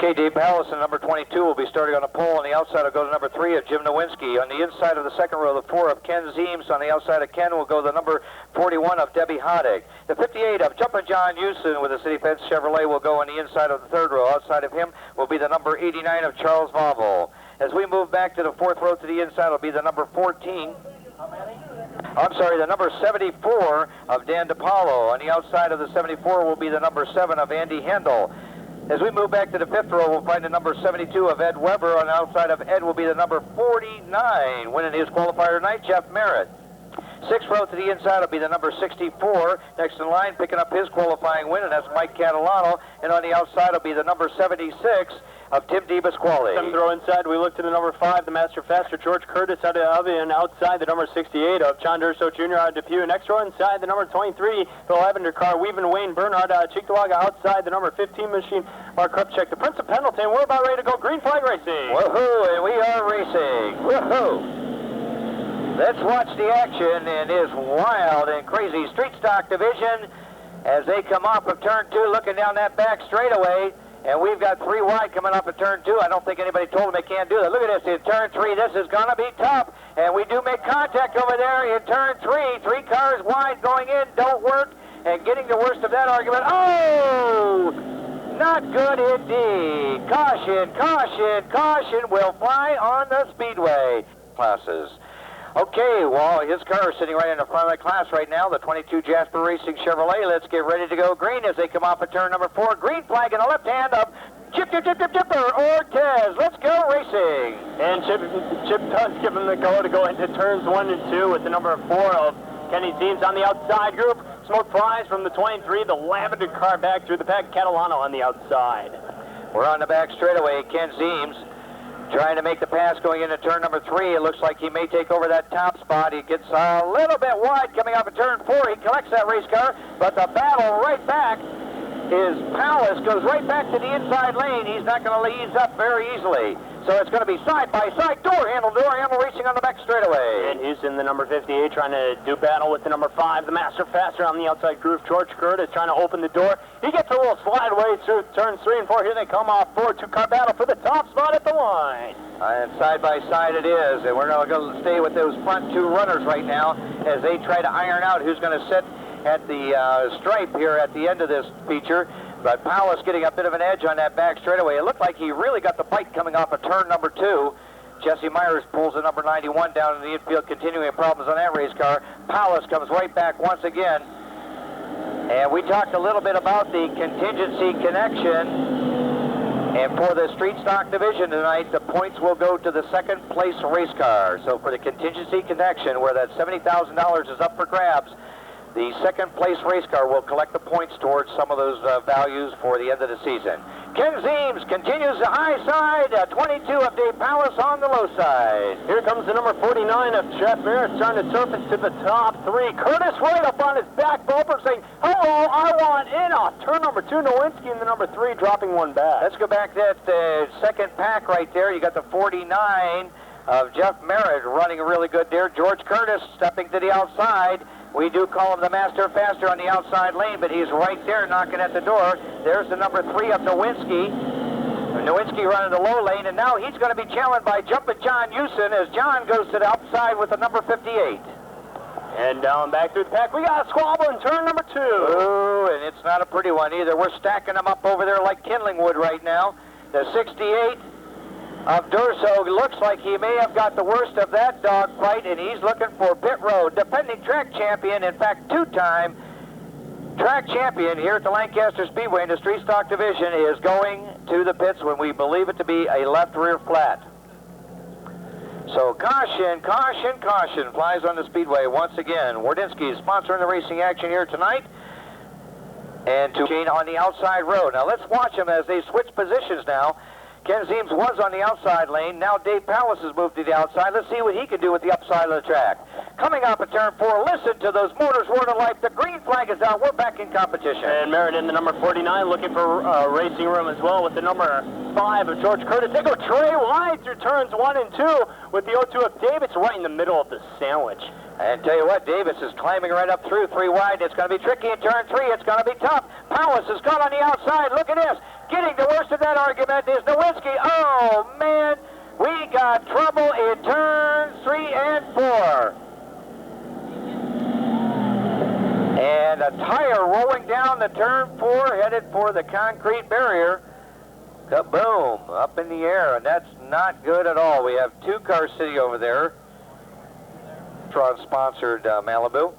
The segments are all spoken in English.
Okay, Dave Pallison, number 22, will be starting on the pole. On the outside will go to number 3 of Jim Nowinski. On the inside of the second row, the 4 of Ken Zeems. On the outside of Ken will go the number 41 of Debbie Hoddick. The 58 of Jumpin' John Houston with the City Fence Chevrolet will go on the inside of the third row. Outside of him will be the number 89 of Charles Vauvel. As we move back to the fourth row to the inside will be the number 14. The number 74 of Dan DiPaolo. On the outside of the 74 will be the number 7 of Andy Hendel. As we move back to the fifth row, we'll find the number 72 of Ed Weber. On the outside of Ed will be the number 49, winning his qualifier tonight, Jeff Merritt. Sixth row to the inside will be the number 64. Next in line, picking up his qualifying win, and that's Mike Catalano. And on the outside will be the number 76 of Tim DiBasquale. Seventh row inside, we look to the number 5, the Master Faster, George Curtis out of and outside the number 68 of John Durso Jr. out of Depew. Next row inside, the number 23, the Lavender car, Weaving Wayne Bernhardt out of Cheektowaga. Outside the number 15 machine, Mark Krupchek, the Prince of Pendleton. We're about ready to go. Green flag racing. Woohoo, and we are racing. Woohoo. Let's watch the action in his wild and crazy street stock division as they come off of turn 2, looking down that back straightaway. And we've got 3 wide coming up at turn 2. I don't think anybody told them they can't do that. Look at this in turn 3. This is going to be tough. And we do make contact over there in turn 3. 3 cars wide going in, don't work. And getting the worst of that argument. Oh! Not good indeed. Caution, caution, caution will fly on the Speedway classes. Okay, well, his car is sitting right in the front of the class right now, the 22 Jasper Racing Chevrolet. Let's get ready to go green as they come off at turn number 4. Green flag in the left hand of Chipper Ortez. Let's go racing. And Chip does give him the go to go into turns 1 and 2 with the number 4 of Kenny Zeems on the outside group. Smoke flies from the 23, the Lavender car back through the pack. Catalano on the outside. We're on the back straightaway. Ken Zeems trying to make the pass going into turn number 3. It looks like he may take over that top spot. He gets a little bit wide coming off of turn 4. He collects that race car, but the battle right back is Palace, goes right back to the inside lane. He's not going to ease up very easily. So it's going to be side-by-side, door handle racing on the back straightaway. And Houston, the number 58, trying to do battle with the number 5, the Master Faster on the outside groove. George Curtis trying to open the door. He gets a little slide away through turns 3 and 4. Here they come off 4. 2-car battle for the top spot at the line. And side-by-side it is. And we're going to stay with those front 2 runners right now as they try to iron out who's going to sit at the stripe here at the end of this feature. But Powell's getting a bit of an edge on that back straightaway. It looked like he really got the bite coming off of turn number 2. Jesse Myers pulls the number 91 down in the infield, continuing problems on that race car. Powell comes right back once again. And we talked a little bit about the contingency connection. And for the street stock division tonight, the points will go to the second place race car. So for the contingency connection, where that $70,000 is up for grabs, the second place race car will collect the points towards some of those values for the end of the season. Ken Zeems continues the high side, 22 of Dave Palace on the low side. Here comes the number 49 of Jeff Merritt trying to surface to the top 3. Curtis right up on his back bumper saying, hello, I want in off turn number 2. Nowinski in the number 3 dropping one back. Let's go back to that second pack right there. You got the 49 of Jeff Merritt running really good there. George Curtis stepping to the outside. We do call him the Master Faster on the outside lane, but he's right there knocking at the door. There's the number 3 of Nowinski. Nowinski running the low lane, and now he's going to be challenged by Jumpin' John Houston as John goes to the outside with the number 58. And down back through the pack, we got a squabble in turn number 2. Ooh, and it's not a pretty one either. We're stacking them up over there like kindling wood right now. The 68 of Durso looks like he may have got the worst of that dog fight, and he's looking for pit road. Defending track champion, in fact, 2-time track champion here at the Lancaster Speedway in the street stock division, is going to the pits when we believe it to be a left rear flat. So caution, caution, caution flies on the Speedway once again. Wardinsky is sponsoring the racing action here tonight. And to Gene on the outside road. Now let's watch them as they switch positions now. Ken Zeems was on the outside lane. Now Dave Palace has moved to the outside. Let's see what he can do with the upside of the track. Coming up at turn 4, listen to those motors roar to life. The green flag is out. We're back in competition. And Merritt in the number 49 looking for racing room as well with the number 5 of George Curtis. They go Trey wide through turns 1 and 2 with the 02 of Davis right in the middle of the sandwich. And tell you what, Davis is climbing right up through 3 wide. It's going to be tricky in turn 3. It's going to be tough. Powers is caught on the outside. Look at this. Getting the worst of that argument is Nowinski. Oh, man, we got trouble in turns 3 and 4. And a tire rolling down the turn 4, headed for the concrete barrier. Kaboom, up in the air, and that's not good at all. We have 2 cars sitting over there. Tron-sponsored Malibu.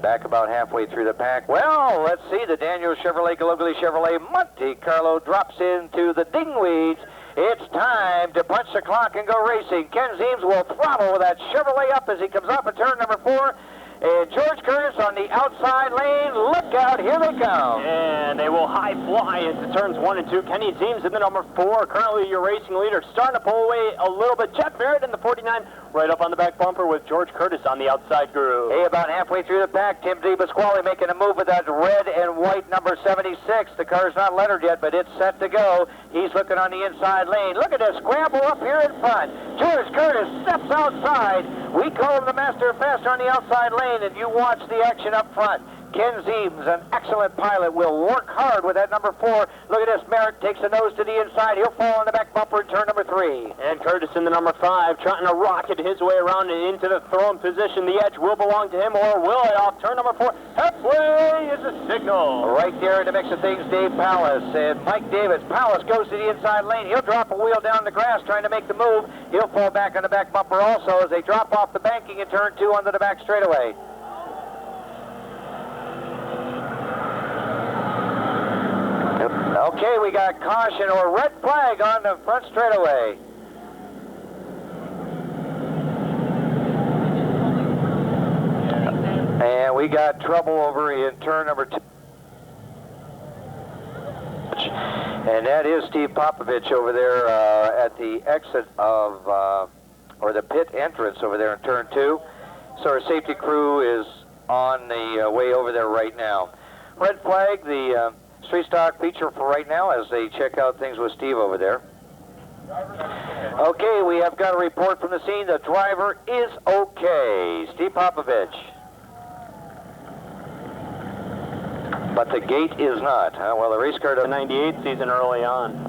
Back about halfway through the pack. Well, let's see. The Daniel Chevrolet, Galogly Chevrolet Monte Carlo drops into the dingweeds. It's time to punch the clock and go racing. Ken Zeems will throttle with that Chevrolet up as he comes off of turn number 4. And George Curtis on the outside lane. Look out, here they come. And they will high fly into turns 1 and 2. Kenny Zeems in the number 4, currently your racing leader, starting to pull away a little bit. Jeff Merritt in the 49, right up on the back bumper with George Curtis on the outside groove. Hey, about halfway through the pack, Tim DePasquale making a move with that red and white number 76. The car's not lettered yet, but it's set to go. He's looking on the inside lane. Look at this scramble up here in front. George Curtis steps outside. We call him the master of faster on the outside lane, and you watch the action up front. Ken Zeems, an excellent pilot, will work hard with that number 4. Look at this. Merritt takes the nose to the inside. He'll fall on the back bumper in turn number 3. And Curtis in the number 5, trying to rocket his way around and into the throwing position. The edge will belong to him, or will it? Off turn number 4. Halfway is a signal. Right there in the mix of things, Dave Pallas and Mike Davis. Pallas goes to the inside lane. He'll drop a wheel down the grass trying to make the move. He'll fall back on the back bumper also as they drop off the banking in turn 2 onto the back straightaway. Okay, we got caution or red flag on the front straightaway. And we got trouble over in turn number 2. And that is Steve Popovich over there at the exit of, or the pit entrance over there in turn 2. So our safety crew is on the way over there right now. Red flag, the street stock feature for right now as they check out things with Steve over there. Okay, we have got a report from the scene. The driver is okay, Steve Popovich. But the gate is not. Well, the race car doesn't. The 98 season early on.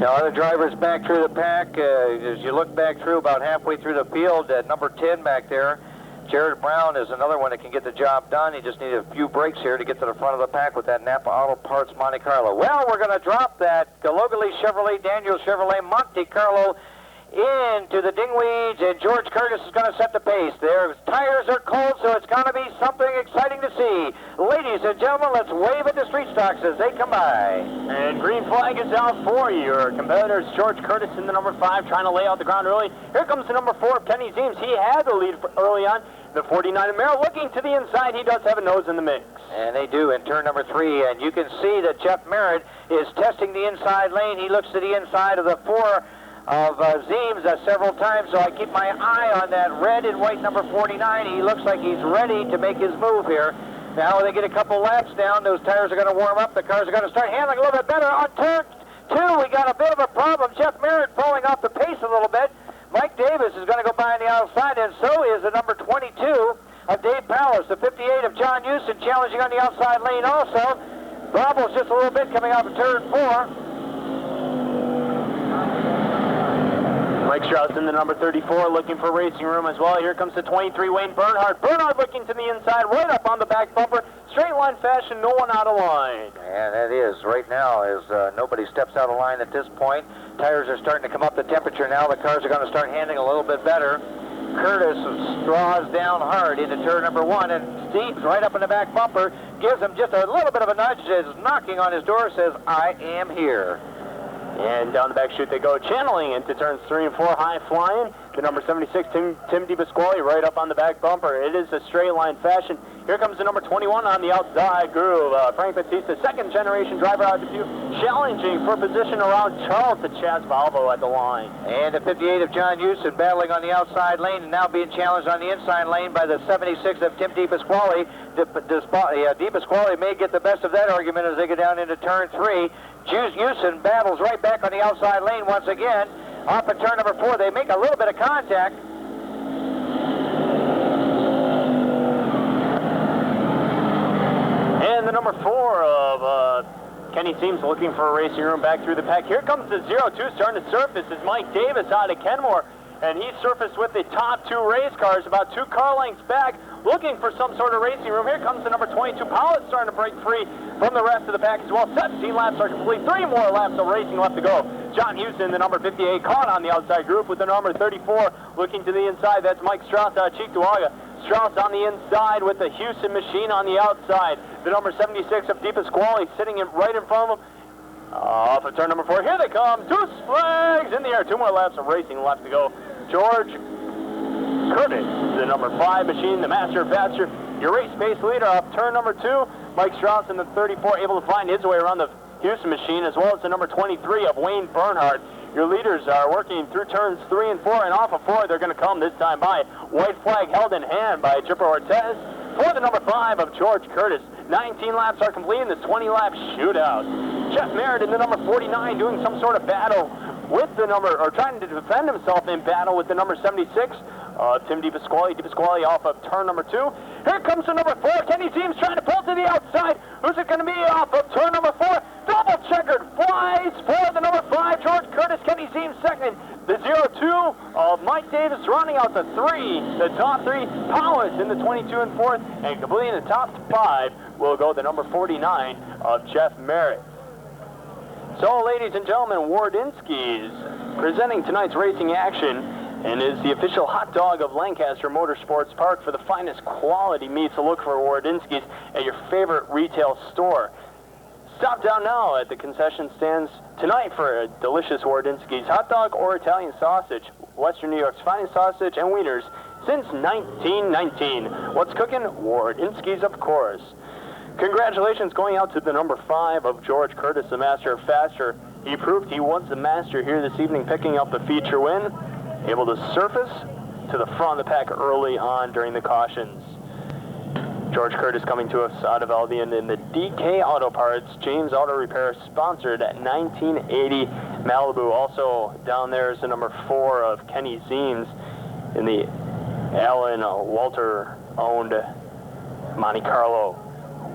Now, other drivers back through the pack. As you look back through about halfway through the field, at number 10 back there, Jared Brown is another one that can get the job done. He just needs a few breaks here to get to the front of the pack with that Napa Auto Parts Monte Carlo. Well, we're going to drop that Galogly Chevrolet, Daniel Chevrolet Monte Carlo into the dingweeds, and George Curtis is going to set the pace. Their tires are cold, so it's going to be something exciting to see. Ladies and gentlemen, let's wave at the street stocks as they come by. And green flag is out for your competitors. George Curtis in the number 5, trying to lay out the ground early. Here comes the number 4, Kenny Zeems. He had the lead early on. The 49 of Merrill looking to the inside. He does have a nose in the mix. And they do in turn number 3, and you can see that Jeff Merritt is testing the inside lane. He looks to the inside of the 4 of Zeems several times, so I keep my eye on that red and white number 49. He looks like he's ready to make his move here. Now they get a couple laps down. Those tires are going to warm up. The cars are going to start handling a little bit better. On turn 2, we got a bit of a problem. Jeff Merritt falling off the pace a little bit. Mike Davis is going to go by on the outside, and so is the number 22 of Dave Pallas. The 58 of John Houston challenging on the outside lane also. Problems just a little bit coming off of turn 4. Mike Strauss in the number 34 looking for racing room as well. Here comes the 23, Wayne Bernhardt. Bernhardt looking to the inside, right up on the back bumper. Straight line fashion, no one out of line. And that is right now as nobody steps out of line at this point. Tires are starting to come up the temperature now. The cars are going to start handling a little bit better. Curtis draws down hard into turn number 1, and Steve's right up in the back bumper, gives him just a little bit of a nudge, is knocking on his door, says, I am here. And down the back chute they go, channeling into turns 3 and 4, high flying. The number 76, Tim DePasquale, right up on the back bumper. It is a straight line fashion. Here comes the number 21 on the outside groove. Frank Batista, second generation driver out of Dubuque, challenging for position around Charles to Chaz Valvo at the line. And the 58 of John Houston battling on the outside lane and now being challenged on the inside lane by the 76 of Tim DePasquale. DePasquale may get the best of that argument as they get down into turn 3. Houston battles right back on the outside lane once again. Off at turn number 4, they make a little bit of contact. And the number 4 of Kenny Seams looking for a racing room back through the pack. Here comes the 02 starting to surface. Is Mike Davis out of Kenmore. And he surfaced with the top 2 race cars, about 2 car lengths back, looking for some sort of racing room. Here comes the number 22, Powell, starting to break free from the rest of the pack as well. 17 laps are complete, 3 more laps of racing left to go. John Houston, the number 58, caught on the outside group with the number 34, looking to the inside. That's Mike Strauss out of Cheektowaga. Strauss on the inside with the Houston machine on the outside. The number 76 of Deepest Squally sitting right in front of him. Off of turn number 4, here they come. Deuce flags in the air. 2 more laps of racing left to go. George Curtis, the number 5 machine, the master faster, your race pace leader off turn number 2. Mike Strauss in the 34 able to find his way around the Houston machine, as well as the number 23 of Wayne Bernhardt. Your leaders are working through turns 3 and 4, and off of 4 they're going to come this time by. White flag held in hand by Chipper Ortez for the number 5 of George Curtis. 19 laps are complete in this 20-lap shootout. Jeff Merritt in the number 49 doing some sort of battle with the number, or trying to defend himself in battle with the number 76. Tim DePasquale off of turn number 2. Here comes the number 4. Kenny Seams trying to pull to the outside. Who's it going to be off of turn number 4? Double checkered flies for the number 5, George Curtis. Kenny Seams second. The 02 of Mike Davis rounding out the 3. The top 3, Powers in the 22 and 4th, and completing the top 5 will go the number 49 of Jeff Merritt. So, ladies and gentlemen, Wardinski's presenting tonight's racing action and is the official hot dog of Lancaster Motorsports Park. For the finest quality meats, look for Wardinski's at your favorite retail store. Stop down now at the concession stands tonight for a delicious Wardinski's hot dog or Italian sausage, Western New York's finest sausage and wieners since 1919. What's cooking? Wardinski's, of course. Congratulations going out to the number 5 of George Curtis, the master of faster. He proved he was the master here this evening, picking up the feature win, able to surface to the front of the pack early on during the cautions. George Curtis coming to us out of Albion in the DK Auto Parts, James Auto Repair, sponsored at 1980 Malibu. Also down there is the number 4 of Kenny Seams in the Alan Walter-owned Monte Carlo.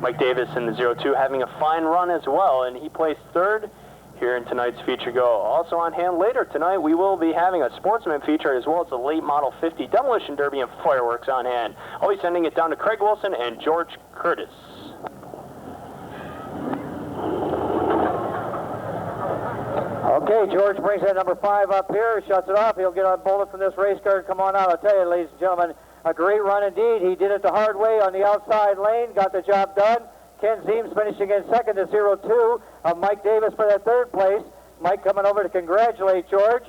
Mike Davis in the 02 having a fine run as well, and he placed 3rd here in tonight's feature go. Also on hand later tonight, we will be having a sportsman feature as well as a late model 50 demolition derby and fireworks on hand. I'll be sending it down to Craig Wilson and George Curtis. Okay, George brings that number 5 up here, shuts it off. He'll get a bullet from this race car and come on out. I'll tell you, ladies and gentlemen, a great run indeed. He did it the hard way on the outside lane, got the job done. Ken Seams finishing in second to 02 of Mike Davis for that 3rd place. Mike coming over to congratulate George.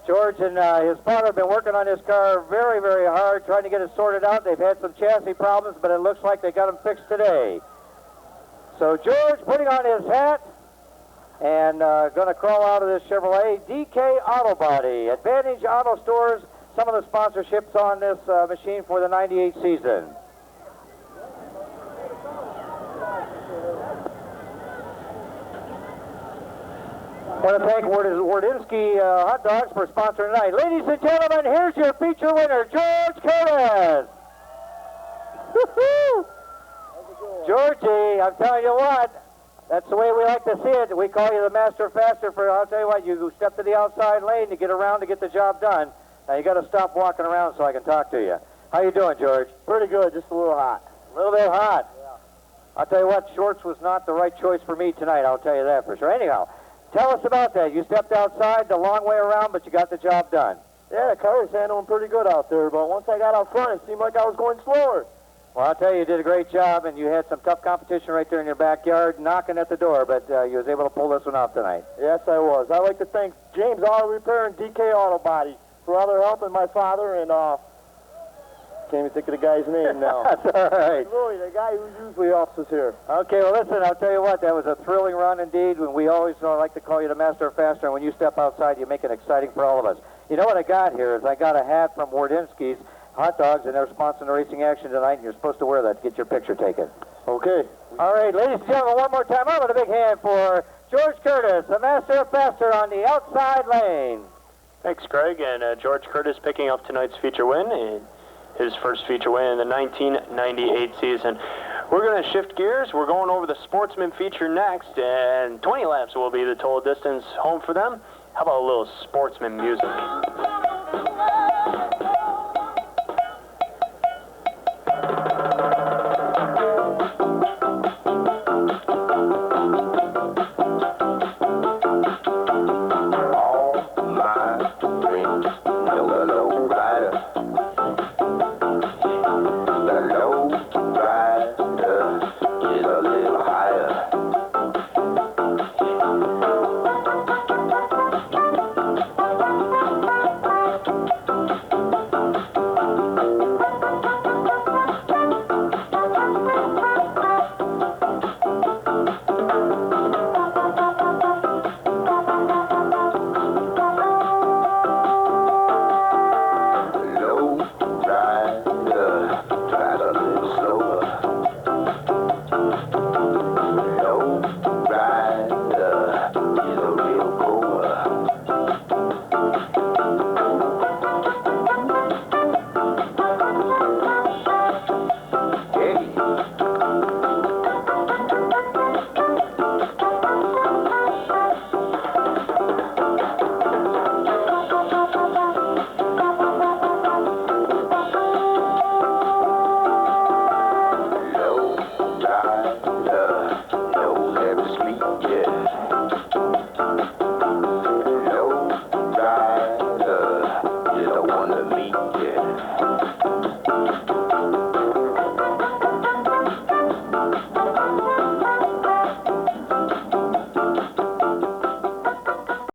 George and his father have been working on this car very, very hard, trying to get it sorted out. They've had some chassis problems, but it looks like they got them fixed today. So George putting on his hat and going to crawl out of this Chevrolet. DK Auto Body, Advantage Auto Stores, some of the sponsorships on this machine for the 98 season. I want to thank Wardinski Hot Dogs for sponsoring tonight. Ladies and gentlemen, here's your feature winner, George Curtis. Woo-hoo! Georgie, I'm telling you what, that's the way we like to see it. We call you the master faster for, I'll tell you what, you step to the outside lane to get around to get the job done. Now you got to stop walking around so I can talk to you. How you doing, George? Pretty good, just a little hot. A little bit hot. Yeah. I'll tell you what, shorts was not the right choice for me tonight, I'll tell you that for sure. Anyhow, tell us about that. You stepped outside the long way around, but you got the job done. Yeah, the car was handling pretty good out there, but once I got out front, it seemed like I was going slower. Well, I'll tell you, you did a great job, and you had some tough competition right there in your backyard, knocking at the door, but you was able to pull this one off tonight. Yes, I was. I'd like to thank James Auto Repair and DK Auto Body for all their help, and my father, and can't even think of the guy's name now. That's all right. Louis, the guy who usually helps us here. Okay, well, listen, I'll tell you what, that was a thrilling run indeed. We always like to call you the master of faster, and when you step outside, you make it exciting for all of us. You know what I got here is I got a hat from Wardinski's Hot Dogs, and they're sponsoring the racing action tonight, and you're supposed to wear that to get your picture taken. Okay. All right, ladies and gentlemen, one more time, I'm with a big hand for George Curtis, the master of faster on the outside lane. Thanks, Craig, and George Curtis picking up tonight's feature win, and his first feature win in the 1998 season. We're going to shift gears. We're going over the sportsman feature next, and 20 laps will be the total distance home for them. How about a little sportsman music?